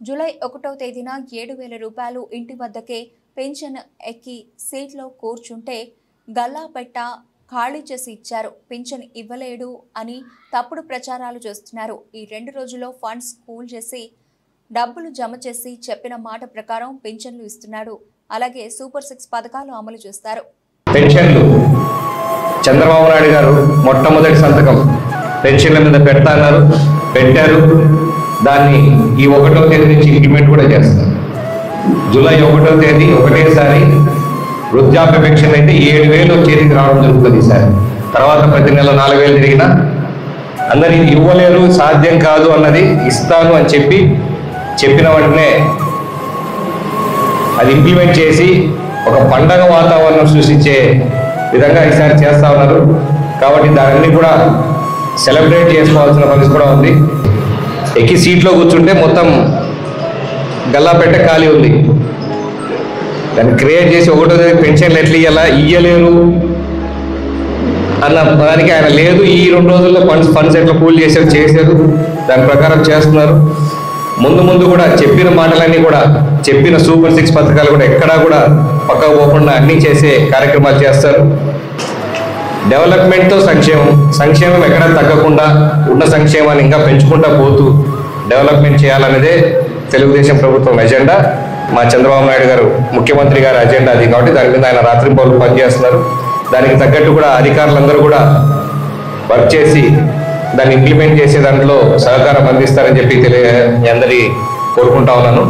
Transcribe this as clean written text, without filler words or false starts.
July 1వ తేదీన 7,000 రూపాయలు ఇంటి వద్దకే పెన్షన్ ఎక్కి సీట్లో కూర్చుంటే గల్లాపెట్ట ఖాళీ చేసి ఇచ్చారు. పెన్షన్ ఇవ్వలేడు అని తప్పుడు ప్రచారాలు చేస్తున్నారు. ఈ 2 రోజుల్లో ఫండ్స్ కూల్ చేసి డబ్బులు జమ చేసి చెప్పిన మాట ప్రకారం పెన్షన్లు ఇస్తున్నాడు. అలాగే సూపర్ 6 పథకాలు అమలు చేస్తారు. పెన్షన్లు చంద్రబాబు నాయుడు గారు మొట్టమొదటి సంతకం పెన్షన్ల మీద పెడతాన్నారు, పెట్టారు. దాన్ని ఈ 1వ తేదీ నుంచి ఇంప్లిమెంట్ కూడా చేస్తారు. జూలై 1వ తేదీ ఒకటేసారి వృద్ధాప్య పెన్షన్ అయితే 7,000 చేతికి రావడం జరుగుతుంది. ఈసారి తర్వాత ప్రతి నెల 4,000 తిరిగినా అందరికి ఇవ్వలేరు, సాధ్యం కాదు అన్నది ఇస్తాను అని చెప్పిన వెంటనే అది ఇంప్లిమెంట్ చేసి ఒక పండగ వాతావరణం సృష్టించే విధంగా ఈసారి చేస్తా ఉన్నారు. కాబట్టి దాన్ని కూడా సెలబ్రేట్ చేసుకోవాల్సిన పరిస్థితి కూడా ఉంది. ఎక్కి సీట్లో కూర్చుంటే మొత్తం గల్లాపెట్ట ఖాళీ ఉంది. దాన్ని క్రియేట్ చేసి 1వ తేదీ పెన్షన్లు ఎట్లా ఇయ్యలేరు అన్న దానికి ఆయన లేదు. ఈ 2 రోజుల్లో ఫండ్స్ ఎట్లా కూల్ చేశారు, దాని ప్రకారం చేస్తున్నారు. ముందు కూడా చెప్పిన మాటలన్నీ కూడా, చెప్పిన సూపర్ 6 పథకాలు కూడా ఎక్కడా కూడా పక్కకు పోకుండా అన్నీ చేసే కార్యక్రమాలు చేస్తారు. డెవలప్మెంట్తో సంక్షేమం ఎక్కడా తగ్గకుండా ఉన్న సంక్షేమాన్ని ఇంకా పెంచుకుంటా పోతూ డెవలప్మెంట్ చేయాలనేదే తెలుగుదేశం ప్రభుత్వం ఎజెండా. మా చంద్రబాబు నాయుడు గారు ముఖ్యమంత్రి గారి అజెండా అది. కాబట్టి దాని మీద ఆయన రాత్రింబవళ్ళు పనిచేస్తున్నారు. దానికి తగ్గట్టు కూడా అధికారులందరూ కూడా వర్క్ చేసి దాన్ని ఇంప్లిమెంట్ చేసే దాంట్లో సహకారం అందిస్తారని చెప్పి అందరి కోరుకుంటా ఉన్నాను.